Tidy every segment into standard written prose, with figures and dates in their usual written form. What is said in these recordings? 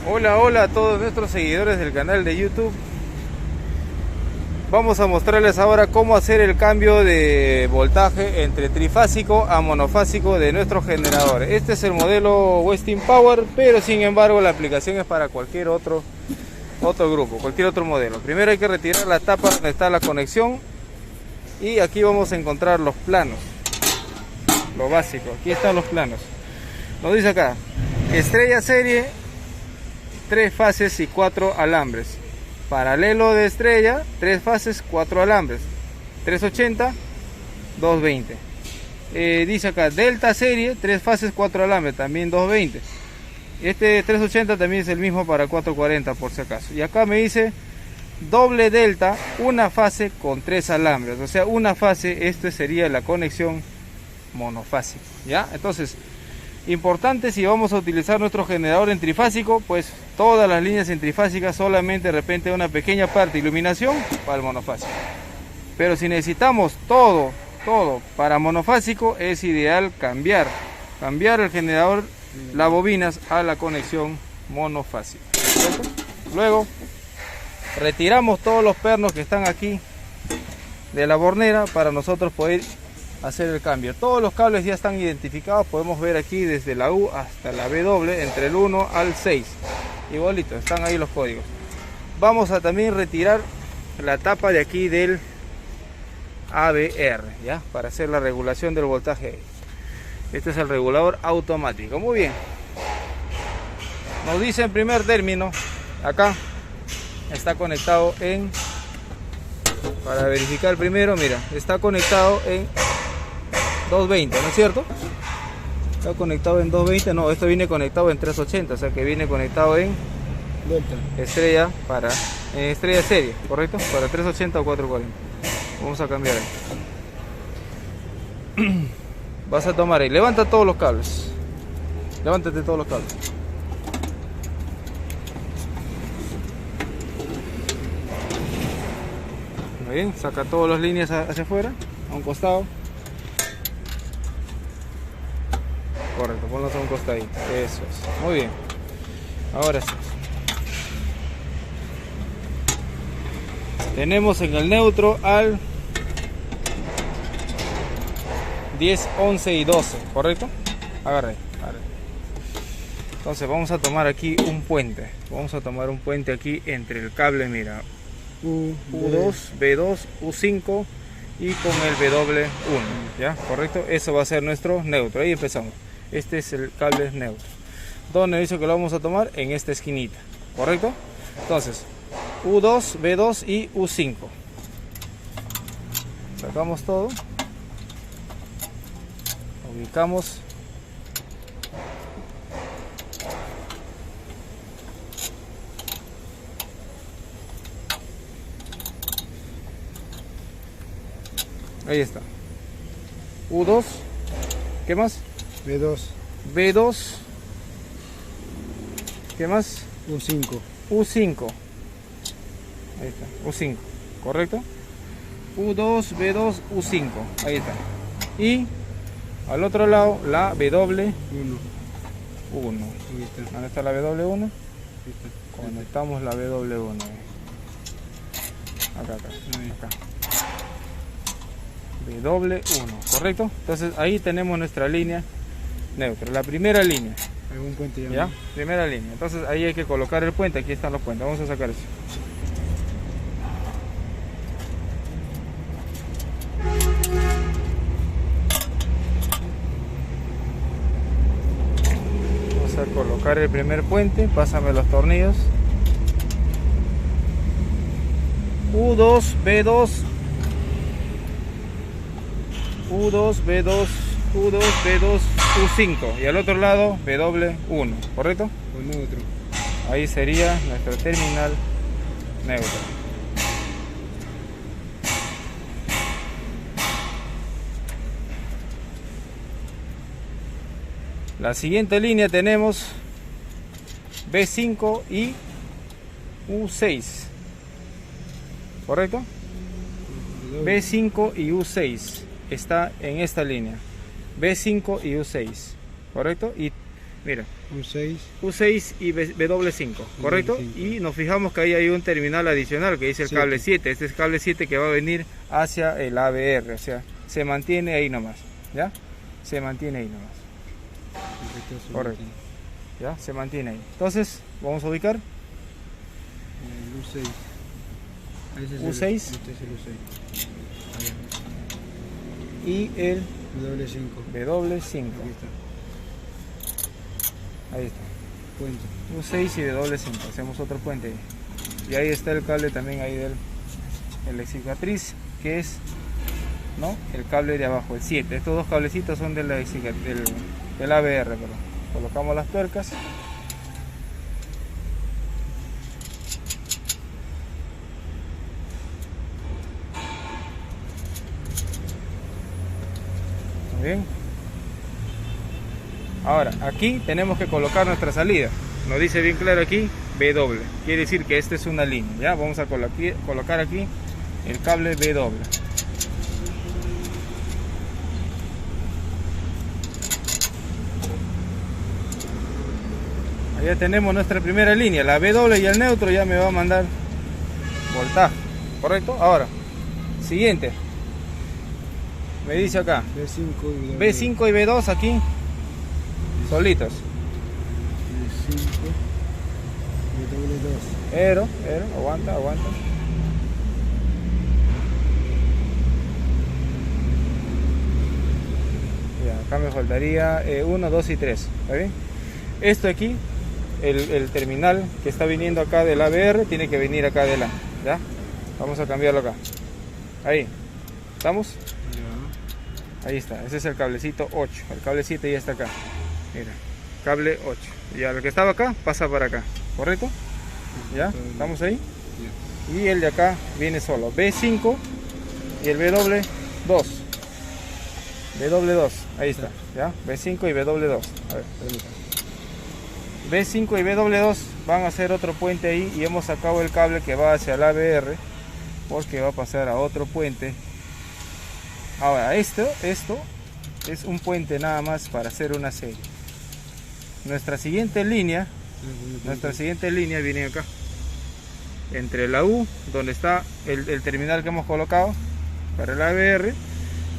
Hola, hola a todos nuestros seguidores del canal de YouTube. Vamos a mostrarles ahora cómo hacer el cambio de voltaje entre trifásico a monofásico de nuestro generador. Este es el modelo Westin Power, pero sin embargo la aplicación es para cualquier otro grupo, cualquier otro modelo. Primero hay que retirar la tapa donde está la conexión y aquí vamos a encontrar los planos, lo básico. Aquí están los planos. Nos dice acá, estrella serie, 3 fases y 4 alambres. Paralelo de estrella, 3 fases, 4 alambres. 380, 220. Dice acá, delta serie, 3 fases, 4 alambres, también 220. Este 380 también es el mismo para 440 por si acaso. Y acá me dice doble delta, una fase con 3 alambres. O sea, una fase, esto sería la conexión monofásica. ¿Ya? Entonces, importante, si vamos a utilizar nuestro generador en trifásico, pues todas las líneas en trifásicas, solamente de repente una pequeña parte de iluminación para el monofásico. Pero si necesitamos todo para monofásico, es ideal cambiar el generador, las bobinas, a la conexión monofásica. ¿Perfecto? Luego retiramos todos los pernos que están aquí de la bornera para nosotros poder hacer el cambio. Todos los cables ya están identificados, podemos ver aquí desde la U hasta la W, entre el 1 al 6, igualito, están ahí los códigos. Vamos a también retirar la tapa de aquí del ABR, ¿ya? Para hacer la regulación del voltaje. Este es el regulador automático. Muy bien, nos dice en primer término, acá está conectado en, para verificar primero, mira, está conectado en 220, ¿no es cierto? Está conectado en 220, no, esto viene conectado en 380, o sea que viene conectado en delta, estrella, en estrella serie, ¿correcto? Para 380 o 440. Vamos a cambiar ahí. Vas a tomar ahí, levanta todos los cables, levántate todos los cables. Muy bien, saca todas las líneas hacia afuera, a un costado. Correcto, ponlos a un costadito. Eso es. Muy bien. Ahora sí. Tenemos en el neutro al 10, 11 y 12. ¿Correcto? Agarre. Entonces vamos a tomar aquí un puente. Vamos a tomar un puente aquí entre el cable, mira. U2, B2, U5 y con el W1. ¿Ya? ¿Correcto? Eso va a ser nuestro neutro. Ahí empezamos. Este es el cable neutro. ¿Dónde dice que lo vamos a tomar? En esta esquinita, ¿correcto? Entonces, U2, B2 y U5. Sacamos todo. Ubicamos. Ahí está. U2. ¿Qué más? B2, ¿qué más? U5, ahí está, U5, ¿correcto? U2, B2, U5, ahí está. Y al otro lado la W1. ¿Dónde está la W1? Conectamos la W1. Acá. W1, ¿correcto? Entonces ahí tenemos nuestra línea neutra, la primera línea. ¿Algún puente ¿Ya? Primera línea. Entonces ahí hay que colocar el puente. Aquí están los puentes. Vamos a sacar eso. Vamos a colocar el primer puente. Pásame los tornillos. U2, B2, U2, B2, U2, B2, U5 y al otro lado W1, ¿correcto? O neutro. Ahí sería nuestro terminal neutro. La siguiente línea tenemos B5 y U6, ¿correcto? B5 y U6 está en esta línea. B5 y U6, ¿correcto? Y mira, U6 y W5, ¿correcto? Y nos fijamos que ahí hay un terminal adicional que dice el cable 7. Este es cable 7 que va a venir hacia el ABR, o sea, se mantiene ahí nomás, ¿ya? Se mantiene ahí nomás. Correcto. ¿Ya? Se mantiene ahí. Entonces, vamos a ubicar. El U6. U6. Este es el U6. Y el W5. W5. Ahí está. Puente. U6 y W5. Hacemos otro puente. Y ahí está el cable también ahí del exicatriz, que es, ¿no?, el cable de abajo, el 7. Estos dos cablecitos son del ABR, perdón. Colocamos las tuercas. Muy bien. Ahora, aquí tenemos que colocar nuestra salida. Nos dice bien claro aquí, W. Quiere decir que esta es una línea. Ya, vamos a colocar aquí el cable W. Ya tenemos nuestra primera línea, la W, y el neutro ya me va a mandar voltaje, ¿correcto? Ahora, siguiente, me dice acá B5 y B2 aquí solitos. B5 y W2. Aguanta. Ya, acá me faltaría 1, 2 y 3, ¿está bien? Esto aquí, el terminal que está viniendo acá del ABR tiene que venir acá de la, ¿ya? Vamos a cambiarlo acá. Ahí, ¿estamos? Ya. Ahí está, ese es el cablecito 8, el cable 7 ya está acá. Mira, cable 8. Ya, el que estaba acá pasa para acá, ¿correcto? ¿Ya? ¿Estamos ahí? Ya. Y el de acá viene solo, B5 y el BW2. BW2, ahí está, ¿ya? B5 y BW2. A ver, permítame. B5 y BW2 van a hacer otro puente ahí, y hemos sacado el cable que va hacia el ABR porque va a pasar a otro puente. Ahora, esto es un puente nada más para hacer una serie. Nuestra siguiente línea viene acá, entre la U, donde está el terminal que hemos colocado para el ABR,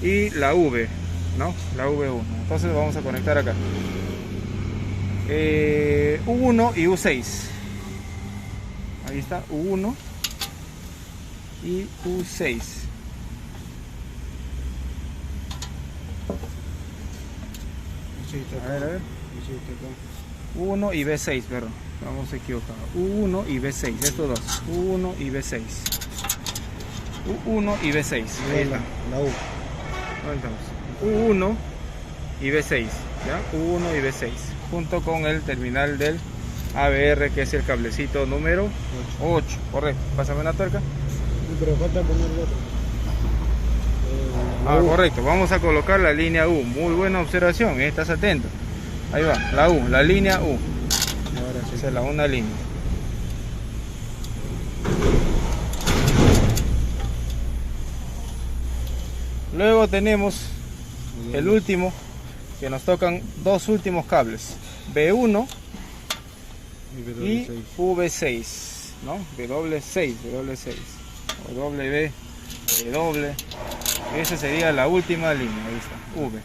y la V, ¿no? La V1. Entonces vamos a conectar acá. U1 y U6. Ahí está, U1 y U6. A ver. U1 y B6, perdón. Vamos equivocados. U1 y B6, estos dos. U1 y B6. U1 y B6. Ahí está. La U. U1 y B6, ¿ya? U1 y B6, junto con el terminal del ABR, que es el cablecito número 8, correcto. Pásame una tuerca. Pero falta poner el otro. Correcto, vamos a colocar la línea U. Muy buena observación, estás atento. Ahí va, la U, la línea U. Ahora sí. Esa es la una línea. Luego tenemos el último, que nos tocan dos últimos cables, B1 y V6, ¿no? W6 o W. Esa sería la última línea. Ahí está, V.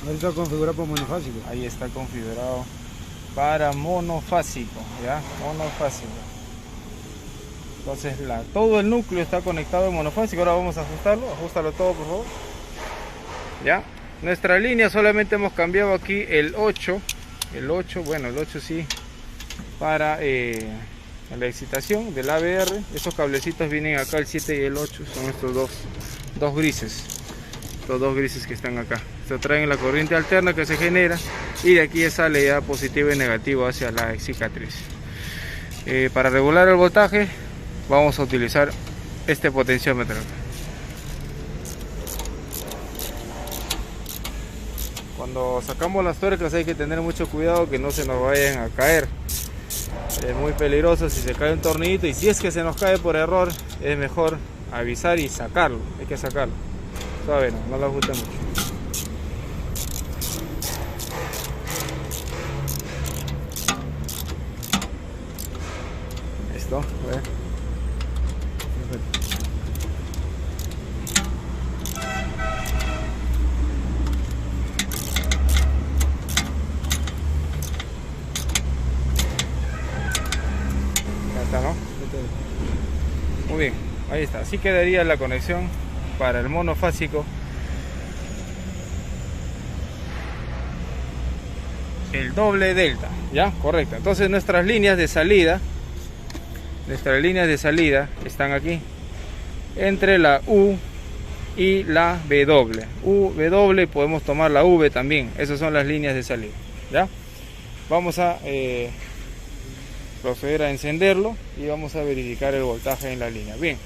Ahí está configurado para monofásico. Ahí está configurado para monofásico, ¿ya? Monofásico. Entonces todo el núcleo está conectado en monofásico. Ahora vamos a ajustarlo. Ajustalo todo, por favor. ¿Ya? Nuestra línea solamente hemos cambiado aquí el 8. El 8, bueno, el 8 sí, para la excitación del ABR. Esos cablecitos vienen acá, el 7 y el 8. Son estos dos grises. Los dos grises que están acá. Se traen la corriente alterna que se genera, y de aquí sale ya positivo y negativo hacia la cicatriz. Para regular el voltaje vamos a utilizar este potenciómetro. Cuando sacamos las tuercas hay que tener mucho cuidado que no se nos vayan a caer. Es muy peligroso si se cae un tornillito, y si es que se nos cae por error, es mejor avisar y sacarlo. Hay que sacarlo. Suave, no lo ajuste mucho. Listo, a ver. Ya está, ¿no? Muy bien, ahí está. Así quedaría la conexión para el monofásico. El doble delta, ¿ya? Correcto. Entonces nuestras líneas de salida están aquí entre la U y la W. W, podemos tomar la V también. Esas son las líneas de salida, ¿ya? Vamos a proceder a encenderlo y vamos a verificar el voltaje en la línea. Bien,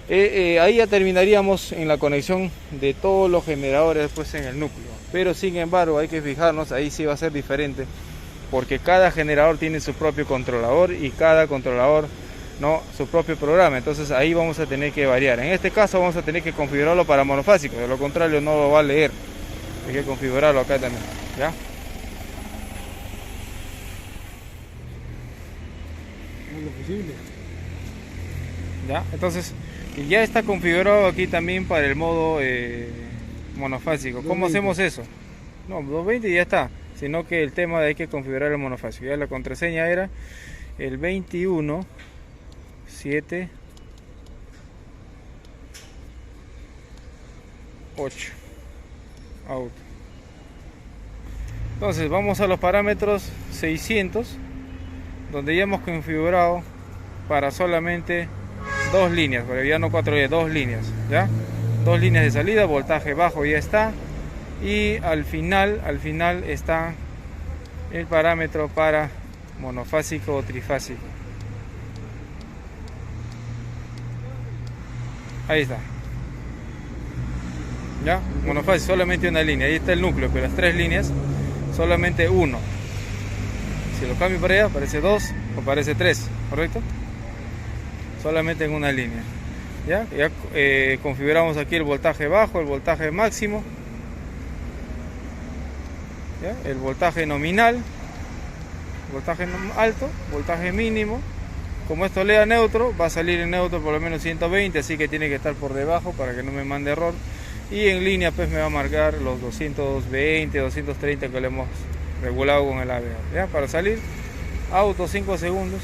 ahí ya terminaríamos en la conexión de todos los generadores después en el núcleo. Pero sin embargo hay que fijarnos, ahí sí va a ser diferente, porque cada generador tiene su propio controlador y cada controlador su propio programa. Entonces ahí vamos a tener que variar. En este caso vamos a tener que configurarlo para monofásico, de lo contrario no lo va a leer. Hay que configurarlo acá también, ¿ya? No lo posible. ¿Ya? Entonces ya está configurado aquí también para el modo monofásico. ¿Cómo hacemos eso? No, 220 y ya está. Sino que el tema de hay que configurar el monofásico. Ya la contraseña era el 21 7 8 auto. Entonces vamos a los parámetros 600, donde ya hemos configurado para solamente dos líneas, porque ya no 4 líneas, dos líneas, ¿ya? Dos líneas de salida, voltaje bajo ya está, y al final está el parámetro para monofásico o trifásico. Ahí está, ya, monofásico, solamente una línea. Ahí está el núcleo, pero las tres líneas, solamente uno. Si lo cambio para allá, aparece 2 o aparece 3, ¿correcto? Solamente en una línea. Ya configuramos aquí el voltaje bajo, el voltaje máximo, ¿ya? El voltaje nominal, voltaje alto, voltaje mínimo. Como esto lea neutro, va a salir en neutro por lo menos 120, así que tiene que estar por debajo para que no me mande error. Y en línea pues me va a marcar los 220, 230 que le hemos regulado con el AVA. ¿Ya? Para salir, auto 5 segundos.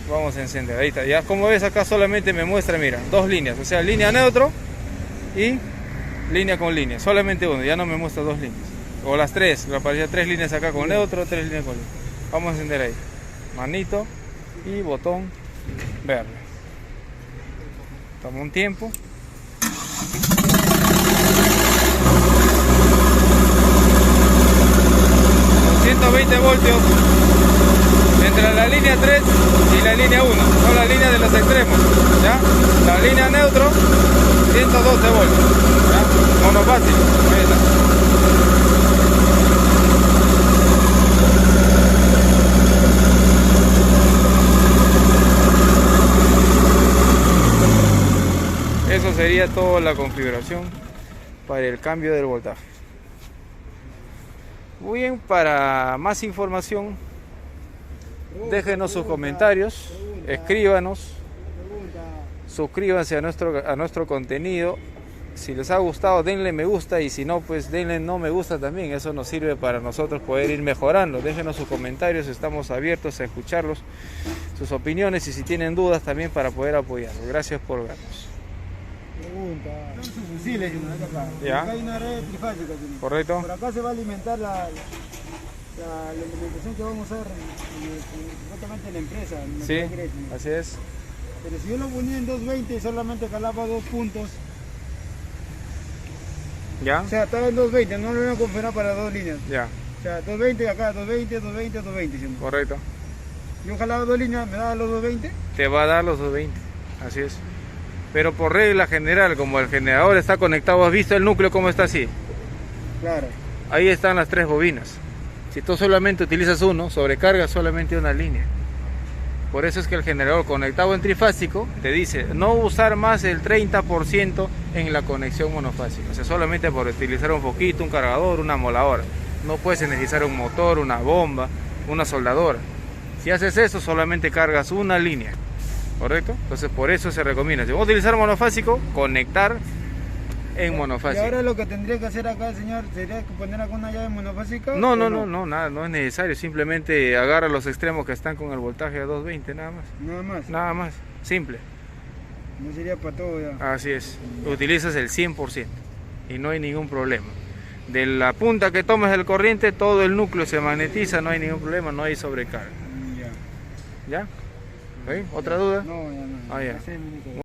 Vamos a encender, ahí está. Ya como ves acá solamente me muestra, mira, dos líneas, o sea, línea neutro y línea con línea, solamente uno, ya no me muestra dos líneas. O las tres, me aparecía tres líneas acá con neutro, tres líneas con línea. Vamos a encender ahí, manito y botón verde. Toma un tiempo. Con 120 voltios entre la línea 3 y la línea 1, son las líneas de los extremos, ¿ya? La línea neutro, 112 voltios, ¿ya? Monofásico, ahí está. Eso sería toda la configuración para el cambio del voltaje. Muy bien, para más información, déjenos sus comentarios, escríbanos, suscríbanse a nuestro contenido. Si les ha gustado, denle me gusta, y si no, pues denle no me gusta también. Eso nos sirve para nosotros poder ir mejorando. Déjenos sus comentarios, estamos abiertos a escucharlos, sus opiniones, y si tienen dudas también para poder apoyarlos. Gracias por vernos. Pregunta. Sí, le digo, acá. ¿Ya? Acá hay una red trifásica. Correcto. Por acá se va a alimentar la alimentación que vamos a usar supuestamente en la empresa. Sí, así es. Pero si yo lo ponía en 220 y solamente calaba 2 puntos, ¿Ya? o sea, estaba en 220, no lo voy a configurar para dos líneas. Ya. O sea, 220 acá, 220, 220, 220. ¿Sí? Correcto. Yo jalaba dos líneas, me daba los 220. Te va a dar los 220, así es. Pero por regla general, como el generador está conectado, ¿has visto el núcleo cómo está así? Claro. Ahí están las tres bobinas. Si tú solamente utilizas uno, sobrecargas solamente una línea. Por eso es que el generador conectado en trifásico te dice no usar más del 30% en la conexión monofásica. O sea, solamente por utilizar un foquito, un cargador, una moladora. No puedes necesitar un motor, una bomba, una soldadora. Si haces eso, solamente cargas una línea. ¿Correcto? Entonces por eso se recomienda. Si vamos a utilizar monofásico, conectar en monofásico. Y ahora lo que tendría que hacer acá, señor, sería poner acá una llave monofásica. No, nada, no es necesario. Simplemente agarra los extremos que están con el voltaje a 220, nada más. Nada más. Nada más, simple. No sería para todo ya. Así es. Utilizas el 100% y no hay ningún problema. De la punta que tomes el corriente, todo el núcleo se magnetiza, no hay ningún problema, no hay sobrecarga. Ya. ¿Ya? ¿Ok? ¿Otra duda? No, ya no. Ah, ya. Ese es mi único.